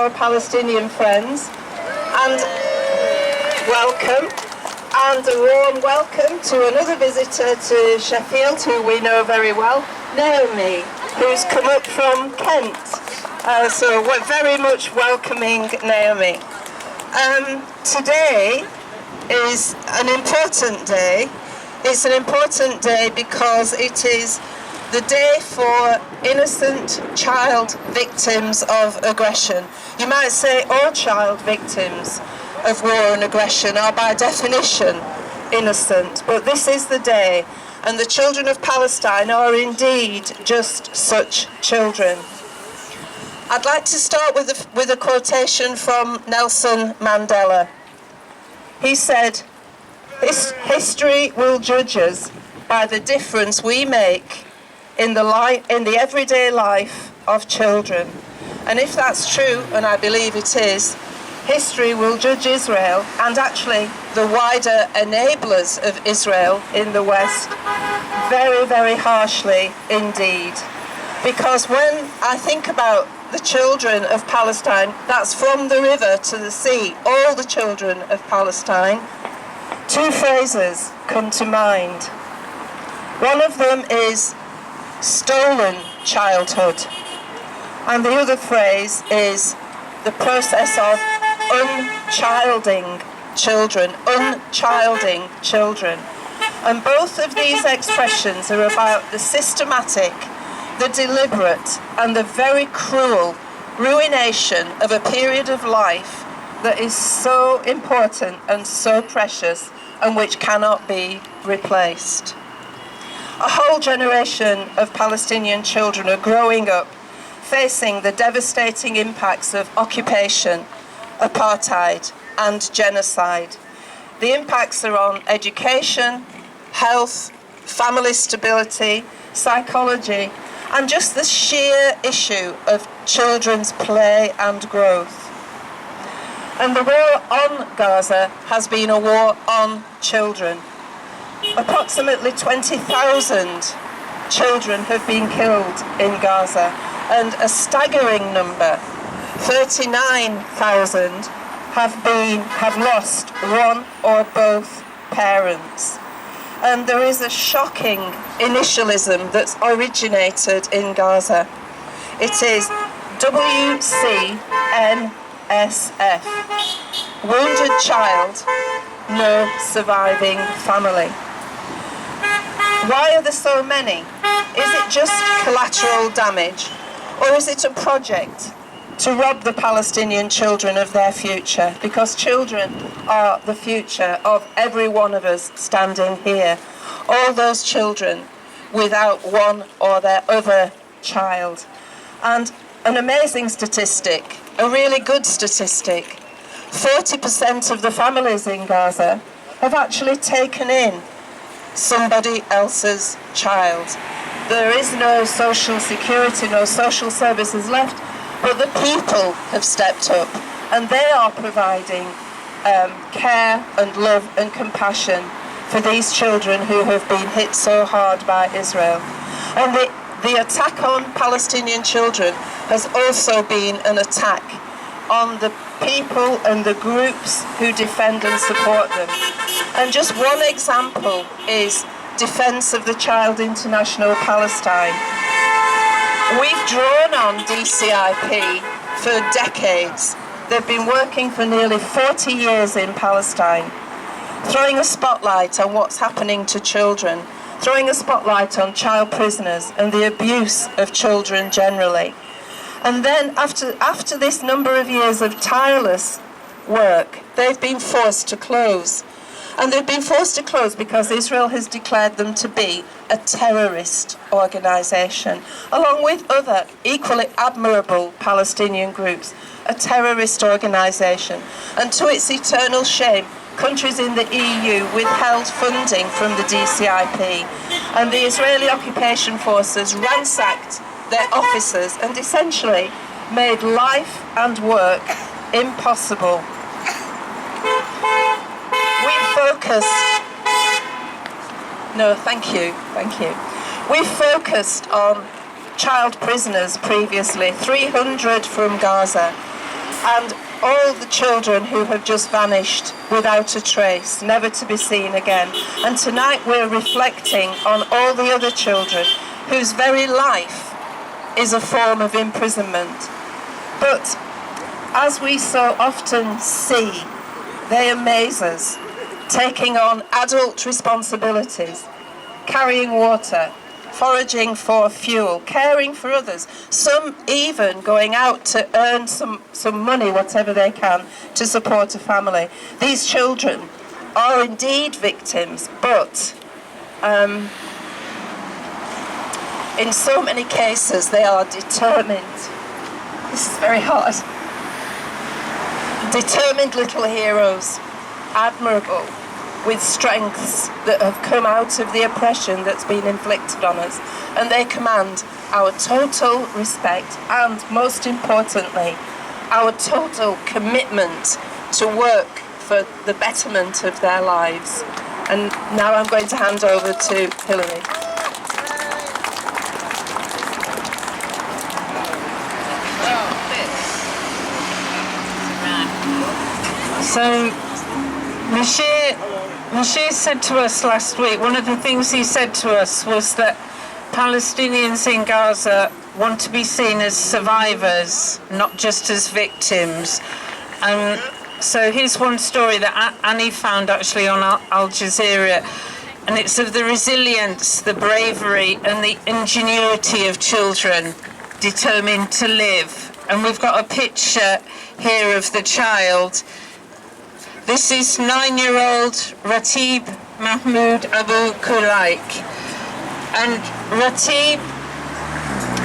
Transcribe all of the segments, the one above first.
our Palestinian friends, and welcome, and a warm welcome to another visitor to Sheffield who we know very well, Naomi, who's come up from Kent. So we're very much welcoming Naomi. Today is an important day. It's an important day because it is the day for innocent child victims of aggression. You might say all child victims of war and aggression are by definition innocent, but this is the day, and the children of Palestine are indeed just such children. I'd like to start with a quotation from Nelson Mandela. He said, "History will judge us by the difference we make in the everyday life of children." And if that's true, and I believe it is, history will judge Israel, and actually the wider enablers of Israel in the West, very, very harshly indeed. Because when I think about the children of Palestine, that's from the river to the sea, all the children of Palestine, two phrases come to mind. One of them is stolen childhood, and the other phrase is the process of unchilding children, And both of these expressions are about the systematic, the deliberate, and the very cruel ruination of a period of life that is so important and so precious and which cannot be replaced. A whole generation of Palestinian children are growing up facing the devastating impacts of occupation, apartheid, and genocide. The impacts are on education, health, family stability, psychology, and just the sheer issue of children's play and growth. And the war on Gaza has been a war on children. Approximately 20,000 children have been killed in Gaza, and a staggering number, 39,000, have lost one or both parents. And there is a shocking initialism that's originated in Gaza. It is WCNSF, Wounded Child, No Surviving Family. Why are there so many? Is it just collateral damage, or is it a project to rob the Palestinian children of their future? Because children are the future of every one of us standing here. All those children without one or their other child. And an amazing statistic, a really good statistic, 40% of the families in Gaza have actually taken in somebody else's child. There is no social security, no social services left, but the people have stepped up, and they are providing care and love and compassion for these children who have been hit so hard by Israel. And the attack on Palestinian children has also been an attack on the people and the groups who defend and support them. And just one example is Defence of the Child International Palestine. We've drawn on DCIP for decades. They've been working for nearly 40 years in Palestine, throwing a spotlight on what's happening to children, throwing a spotlight on child prisoners and the abuse of children generally. And then after this number of years of tireless work, they've been forced to close. And they've been forced to close because Israel has declared them to be a terrorist organisation, along with other equally admirable Palestinian groups, a terrorist organisation. And to its eternal shame, countries in the EU withheld funding from the DCIP, and the Israeli occupation forces ransacked their offices and essentially made life and work impossible. We focused on child prisoners previously, 300 from Gaza. and all the children who have just vanished without a trace, never to be seen again. And tonight we're reflecting on all the other children whose very life is a form of imprisonment. But as we so often see, they amaze us, taking on adult responsibilities, carrying water, foraging for fuel, caring for others, some even going out to earn some money, whatever they can, to support a family. These children are indeed victims, but in so many cases they are determined. This is very hard. Determined little heroes, admirable, with strengths that have come out of the oppression that's been inflicted on us. And they command our total respect and, most importantly, our total commitment to work for the betterment of their lives. And now I'm going to hand over to Hilary. So, Bashir said to us last week, one of the things he said to us was that Palestinians in Gaza want to be seen as survivors, not just as victims. So here's one story that Annie found actually on Al Jazeera, and it's of the resilience, the bravery and the ingenuity of children determined to live. And we've got a picture here of the child. This is 9-year-old Ratib Mahmoud Abu Kulaik. And Ratib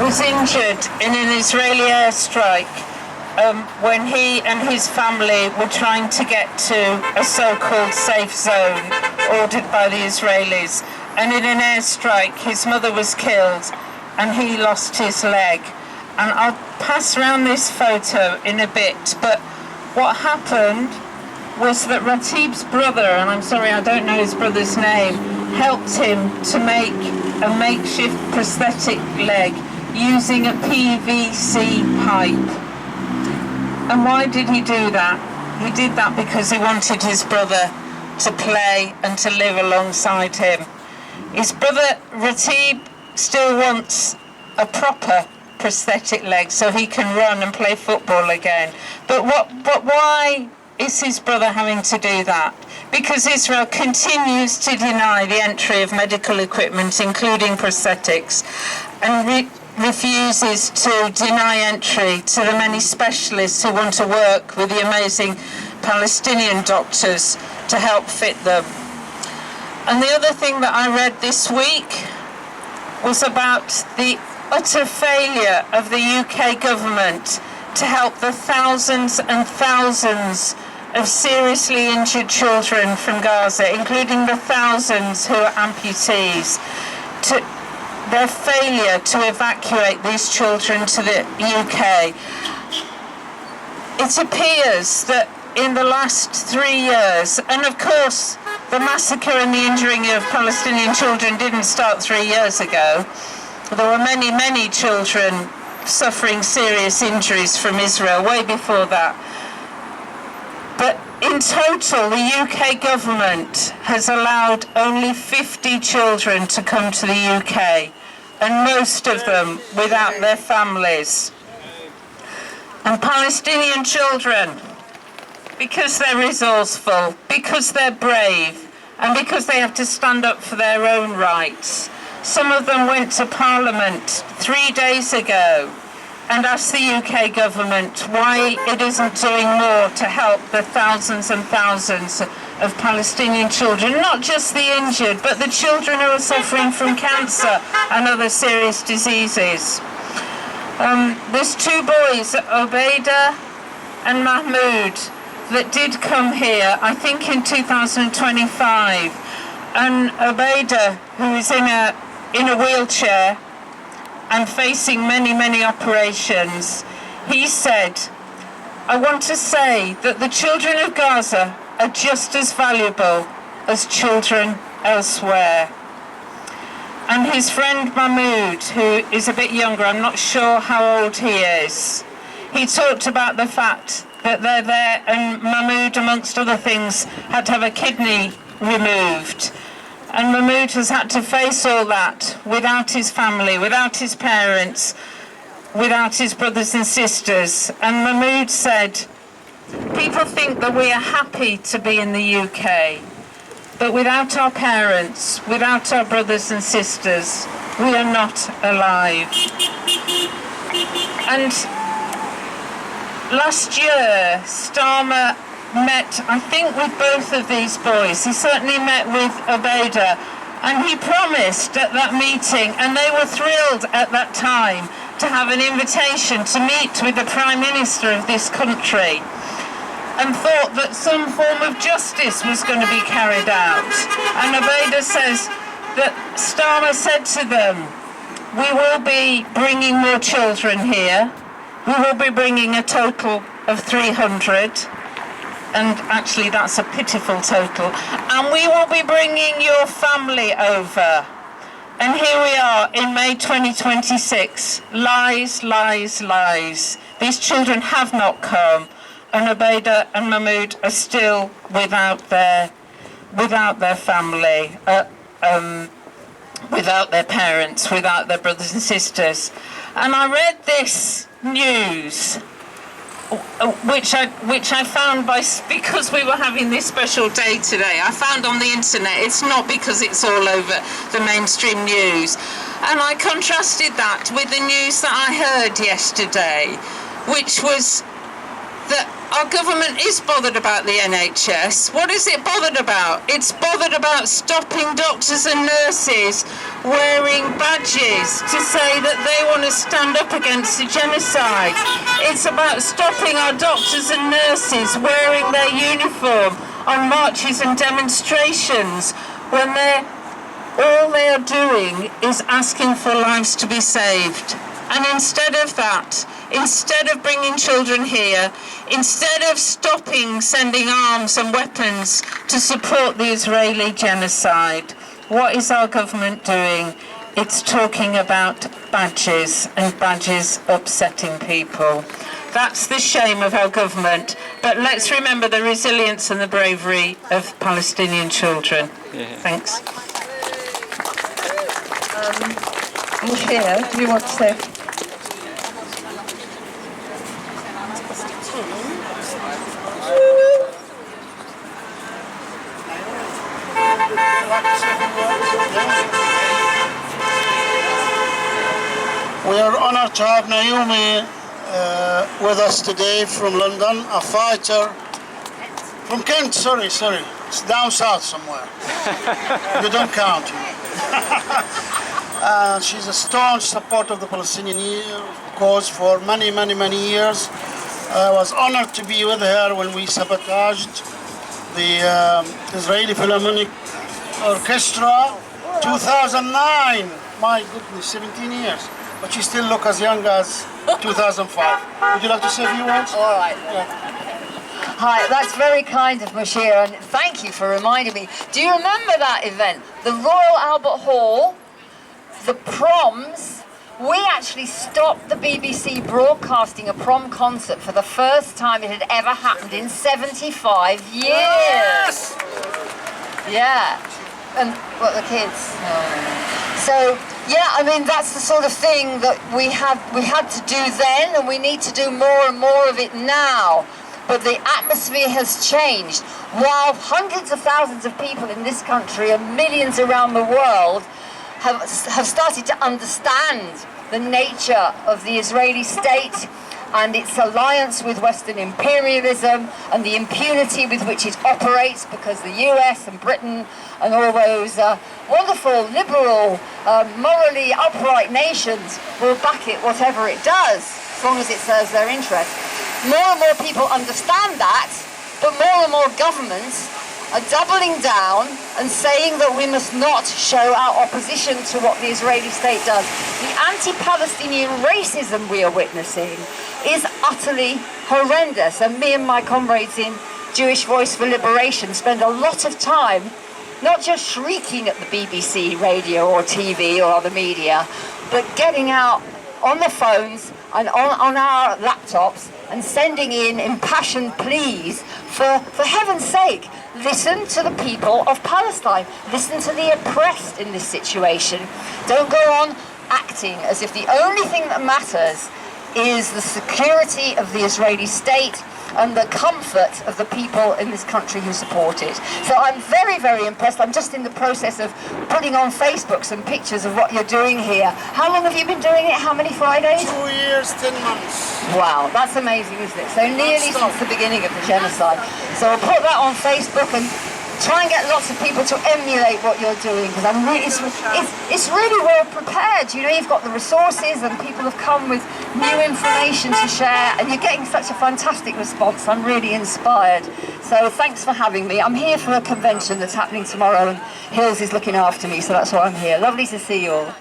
was injured in an Israeli airstrike when he and his family were trying to get to a so-called safe zone ordered by the Israelis. And in an airstrike, his mother was killed and he lost his leg. And I'll pass around this photo in a bit, but what happened was that Ratib's brother, and I'm sorry I don't know his brother's name, helped him to make a makeshift prosthetic leg using a PVC pipe. And why did he do that? He did that because he wanted his brother to play and to live alongside him. His brother Ratib still wants a proper prosthetic leg so he can run and play football again. But why is his brother having to do that? Because Israel continues to deny the entry of medical equipment, including prosthetics, and refuses to deny entry to the many specialists who want to work with the amazing Palestinian doctors to help fit them. And the other thing that I read this week was about the utter failure of the UK government to help the thousands and thousands of seriously injured children from Gaza, including the thousands who are amputees, to their failure to evacuate these children to the UK. It appears that in the last 3 years, and of course the massacre and the injuring of Palestinian children didn't start 3 years ago. There were many, many children suffering serious injuries from Israel way before that. But in total, the UK government has allowed only 50 children to come to the UK, and most of them without their families. And Palestinian children, because they're resourceful, because they're brave, and because they have to stand up for their own rights, some of them went to Parliament 3 days ago and asked the UK government why it isn't doing more to help the thousands and thousands of Palestinian children, not just the injured, but the children who are suffering from cancer and other serious diseases. There's 2 boys, Obeida and Mahmoud, that did come here, I think in 2025. And Obeida, who is in a wheelchair and facing many, many operations, he said, "I want to say that the children of Gaza are just as valuable as children elsewhere." And his friend Mahmoud, who is a bit younger, I'm not sure how old he is, he talked about the fact that they're there, and Mahmoud, amongst other things, had to have a kidney removed. And Mahmoud has had to face all that without his family, without his parents, without his brothers and sisters. And Mahmoud said, people think that we are happy to be in the UK, but without our parents, without our brothers and sisters, we are not alive. And last year, Starmer met, I think, with both of these boys. He certainly met with Obeda, and he promised at that meeting, and they were thrilled at that time, to have an invitation to meet with the Prime Minister of this country, and thought that some form of justice was going to be carried out. And Obeda says that Starmer said to them, we will be bringing more children here. We will be bringing a total of 300. And actually that's a pitiful total. And we will be bringing your family over. And here we are in May 2026. Lies, lies, lies. These children have not come. And Obeda and Mahmoud are still without their family, without their parents, without their brothers and sisters. And I read this news, which I found because we were having this special day today. I found on the internet. It's not because it's all over the mainstream news. And I contrasted that with the news that I heard yesterday, which was that our government is bothered about the NHS. What is it bothered about? It's bothered about stopping doctors and nurses wearing badges to say that they want to stand up against the genocide. It's about stopping our doctors and nurses wearing their uniform on marches and demonstrations when all they are doing is asking for lives to be saved. And instead of that, instead of bringing children here, instead of stopping sending arms and weapons to support the Israeli genocide, what is our government doing? It's talking about badges, and badges upsetting people. That's the shame of our government. But let's remember the resilience and the bravery of Palestinian children. Yeah. Thanks. Mushia, do you want to say? We are honored to have Naomi with us today from London, a fighter from Kent, sorry, it's down south somewhere. You don't count. She's a staunch supporter of the Palestinian cause for many years. I was honored to be with her when we sabotaged the Israeli Philharmonic Orchestra, 2009. My goodness, 17 years. But she still looks as young as 2005. Would you like to say a few words? All right. Yeah. Hi, that's very kind of Mushir, and thank you for reminding me. Do you remember that event? The Royal Albert Hall, the proms. We actually stopped the BBC broadcasting a prom concert for the first time it had ever happened in 75 years. Yes! Yeah. And what, the kids? So, yeah, I mean, that's the sort of thing that we had to do then, and we need to do more and more of it now. But the atmosphere has changed. While hundreds of thousands of people in this country and millions around the world have started to understand the nature of the Israeli state and its alliance with Western imperialism and the impunity with which it operates, because the US and Britain and all those wonderful, liberal, morally upright nations will back it whatever it does, as long as it serves their interests. More and more people understand that, but more and more governments are doubling down and saying that we must not show our opposition to what the Israeli state does. The anti-Palestinian racism we are witnessing is utterly horrendous, and me and my comrades in Jewish Voice for Liberation spend a lot of time not just shrieking at the BBC radio or TV or other media, but getting out on the phones and on our laptops and sending in impassioned pleas for heaven's sake, listen to the people of Palestine. Listen to the oppressed in this situation. Don't go on acting as if the only thing that matters is the security of the Israeli state and the comfort of the people in this country who support it. So I'm very, very impressed. I'm just in the process of putting on Facebook some pictures of what you're doing here. How long have you been doing it? How many Fridays? 2 years, 10 months. Wow, that's amazing, isn't it? So nearly since the beginning of the genocide. So I'll put that on Facebook and try and get lots of people to emulate what you're doing, because I'm really, it's really well prepared. You know, you've got the resources and people have come with new information to share, and you're getting such a fantastic response. I'm really inspired. So thanks for having me. I'm here for a convention that's happening tomorrow, and Hills is looking after me, so that's why I'm here. Lovely to see you all.